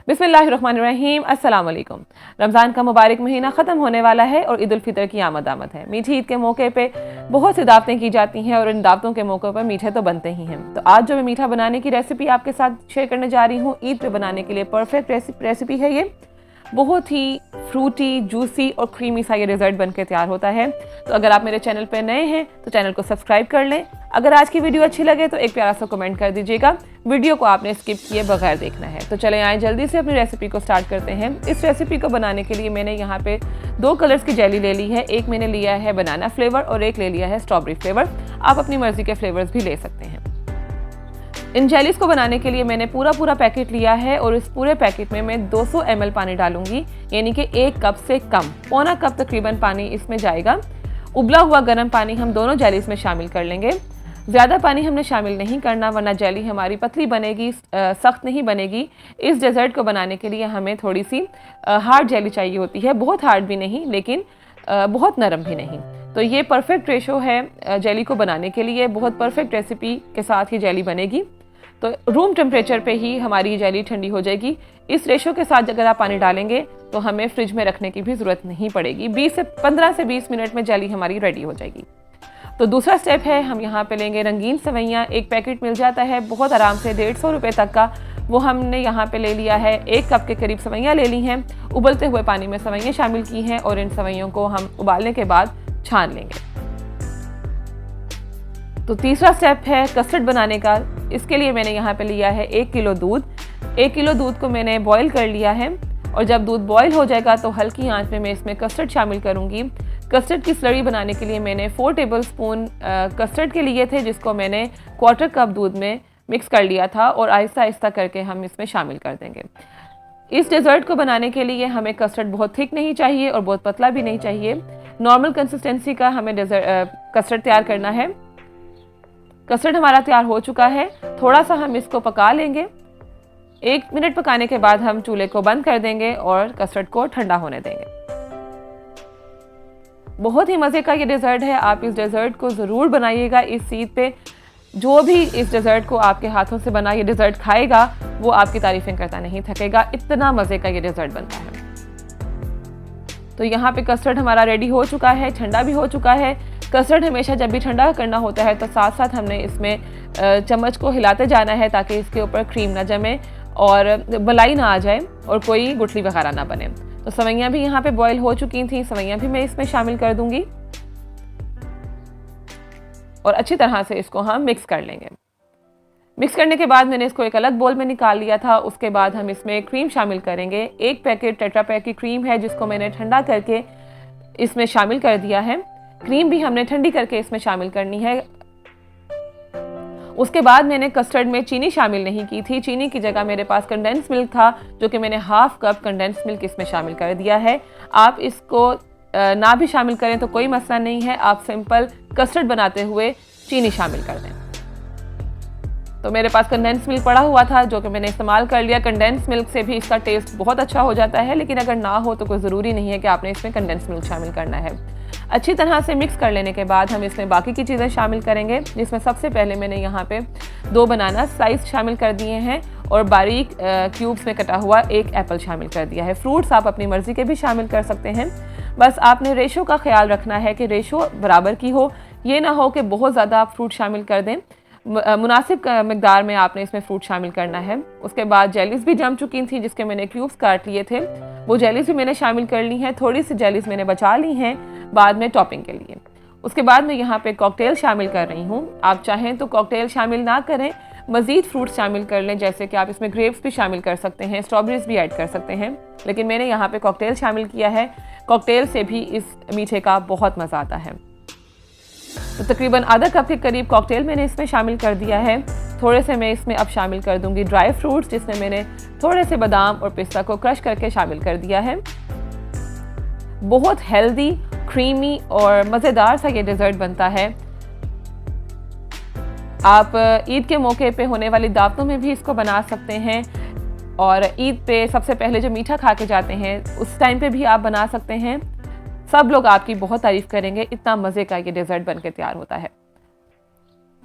बिस्मिल्लाहिर्रहमानिर्रहीम, अस्सलाम वालेकुम। रमज़ान का मुबारक महीना ख़त्म होने वाला है और ईद उल फितर की आमद है। मीठी ईद के मौके पे बहुत सी दावतें की जाती हैं और इन दावतों के मौक़ों पर मीठे तो बनते ही हैं। तो आज जो मैं मीठा बनाने की रेसिपी आपके साथ शेयर करने जा रही हूँ, ईद पे बनाने के लिए परफेक्ट रेसिपी है ये। बहुत ही फ्रूटी, जूसी और क्रीमी सा ये डेज़र्ट बन के तैयार होता है। तो अगर आप मेरे चैनल पे नए हैं तो चैनल को सब्सक्राइब कर लें। अगर आज की वीडियो अच्छी लगे तो एक प्यारा सा कमेंट कर दीजिएगा। वीडियो को आपने स्किप किए बगैर देखना है। तो चलें आए जल्दी से अपनी रेसिपी को स्टार्ट करते हैं। इस रेसिपी को बनाने के लिए मैंने यहाँ पे 2 कलर्स की जेली ले ली है। एक मैंने लिया है बनाना फ्लेवर और एक ले लिया है स्ट्रॉबेरी फ्लेवर। आप अपनी मर्जी के फ्लेवर्स भी ले सकते हैं। इन जेलीज़ को बनाने के लिए मैंने पूरा पैकेट लिया है और इस पूरे पैकेट में मैं 200 ml पानी डालूंगी, यानी कि 1 कप से कम, पौना कप तकरीबन पानी इसमें जाएगा। उबला हुआ गर्म पानी हम दोनों जेलीज़ में शामिल कर लेंगे। ज़्यादा पानी हमने शामिल नहीं करना वरना जेली हमारी पतली बनेगी, सख्त नहीं बनेगी। इस डेज़र्ट को बनाने के लिए हमें थोड़ी सी हार्ड जेली चाहिए होती है, बहुत हार्ड भी नहीं लेकिन बहुत नरम भी नहीं। तो ये परफेक्ट रेशो है जेली को बनाने के लिए। बहुत परफेक्ट रेसिपी के साथ ही जेली बनेगी। तो रूम टेम्परेचर पे ही हमारी जेली ठंडी हो जाएगी। इस रेशो के साथ अगर आप पानी डालेंगे तो हमें फ्रिज में रखने की भी ज़रूरत नहीं पड़ेगी। 15 से 20 मिनट में जेली हमारी रेडी हो जाएगी। तो दूसरा स्टेप है, हम यहाँ पे लेंगे रंगीन सेवइयाँ। एक पैकेट मिल जाता है बहुत आराम से 150 रुपये तक का, वो हमने यहाँ पे ले लिया है। 1 कप के करीब सेवइयाँ ले ली हैं। उबलते हुए पानी में सेवइयाँ शामिल की हैं और इन सेवइयों को हम उबालने के बाद छान लेंगे। तो तीसरा स्टेप है कस्टर्ड बनाने का। इसके लिए मैंने यहाँ पे लिया है 1 किलो दूध। 1 किलो दूध को मैंने बॉईल कर लिया है और जब दूध बॉईल हो जाएगा तो हल्की आंच में मैं इसमें कस्टर्ड शामिल करूँगी। कस्टर्ड की स्लरी बनाने के लिए मैंने 4 टेबलस्पून कस्टर्ड के लिए थे, जिसको मैंने 1/4 कप दूध में मिक्स कर लिया था और आहिस्ता आहिस्ता करके हम इसमें शामिल कर देंगे। इस डेज़र्ट को बनाने के लिए हमें कस्टर्ड बहुत थिक नहीं चाहिए और बहुत पतला भी नहीं चाहिए। नॉर्मल कंसिस्टेंसी का हमें कस्टर्ड तैयार करना है। कस्टर्ड हमारा तैयार हो चुका है। थोड़ा सा हम इसको पका लेंगे। 1 मिनट पकाने के बाद हम चूल्हे को बंद कर देंगे और कस्टर्ड को ठंडा होने देंगे। बहुत ही मज़े का ये डेज़र्ट है। आप इस डेज़र्ट को ज़रूर बनाइएगा इस ईद पे। जो भी इस डेज़र्ट को आपके हाथों से बना ये डेज़र्ट खाएगा वो आपकी तारीफ़ें करता नहीं थकेगा। इतना मज़े का ये डेज़र्ट बनता है। तो यहाँ पे कस्टर्ड हमारा रेडी हो चुका है, ठंडा भी हो चुका है। कस्टर्ड हमेशा जब भी ठंडा करना होता है तो साथ साथ हमने इसमें चम्मच को हिलाते जाना है ताकि इसके ऊपर क्रीम ना जमे और मलाई ना आ जाए और कोई गुठली वगैरह ना बने। तो सेवइयाँ भी यहाँ पे बॉईल हो चुकी थी। सेवइयाँ भी मैं इसमें शामिल कर दूंगी और अच्छी तरह से इसको हम मिक्स कर लेंगे। मिक्स करने के बाद मैंने इसको एक अलग बोल में निकाल लिया था। उसके बाद हम इसमें क्रीम शामिल करेंगे। 1 पैकेट टेट्रा पैक की क्रीम है जिसको मैंने ठंडा करके इसमें शामिल कर दिया है। क्रीम भी हमने ठंडी करके इसमें शामिल करनी है। उसके बाद मैंने कस्टर्ड में चीनी शामिल नहीं की थी। चीनी की जगह मेरे पास कंडेंस मिल्क था, जो कि मैंने 1/2 कप कंडेंस मिल्क इसमें शामिल कर दिया है। आप इसको ना भी शामिल करें तो कोई मसला नहीं है। आप सिंपल कस्टर्ड बनाते हुए चीनी शामिल कर दें। तो मेरे पास कंडेंस मिल्क पड़ा हुआ था जो कि मैंने इस्तेमाल कर लिया। कंडेंस मिल्क से भी इसका टेस्ट बहुत अच्छा हो जाता है, लेकिन अगर ना हो तो कोई ज़रूरी नहीं है कि आपने इसमें कंडेंस मिल्क शामिल करना है। अच्छी तरह से मिक्स कर लेने के बाद हम इसमें बाकी की चीज़ें शामिल करेंगे, जिसमें सबसे पहले मैंने यहाँ पे 2 बनाना स्लाइस शामिल कर दिए हैं और बारीक क्यूब्स में कटा हुआ 1 एप्पल शामिल कर दिया है। फ्रूट्स आप अपनी मर्ज़ी के भी शामिल कर सकते हैं। बस आपने रेशो का ख्याल रखना है कि रेशो बराबर की हो। ये ना हो कि बहुत ज़्यादा आप फ्रूट शामिल कर दें। मुनासिब मकदार में आपने इसमें फ्रूट शामिल करना है। उसके बाद जेलीज़ भी जम चुकी थी जिसके मैंने क्यूब्स काट लिए थे, वो जेलीज़ भी मैंने शामिल कर ली हैं। थोड़ी सी जेलीज़ मैंने बचा ली हैं बाद में टॉपिंग के लिए। उसके बाद मैं यहाँ पे कॉकटेल शामिल कर रही हूँ। आप चाहें तो कॉकटेल शामिल ना करें, मज़ीद फ्रूट्स शामिल कर लें, जैसे कि आप इसमें ग्रेप्स भी शामिल कर सकते हैं, स्ट्रॉबेरीज भी ऐड कर सकते हैं, लेकिन मैंने यहाँ पे कॉकटेल शामिल किया है। कॉकटेल से भी इस मीठे का बहुत मज़ा आता है। तो तकरीबन आधा कप के करीब कॉकटेल मैंने इसमें शामिल कर दिया है। थोड़े से मैं इसमें अब शामिल कर दूंगी ड्राई फ्रूट्स, जिसमें मैंने थोड़े से बादाम और पिस्ता को क्रश करके शामिल कर दिया है। बहुत हेल्दी, क्रीमी और मज़ेदार सा ये डेज़र्ट बनता है। आप ईद के मौके पे होने वाली दावतों में भी इसको बना सकते हैं और ईद पे सबसे पहले जो मीठा खा के जाते हैं उस टाइम पे भी आप बना सकते हैं। सब लोग आपकी बहुत तारीफ़ करेंगे। इतना मज़े का ये डेज़र्ट बन के तैयार होता है।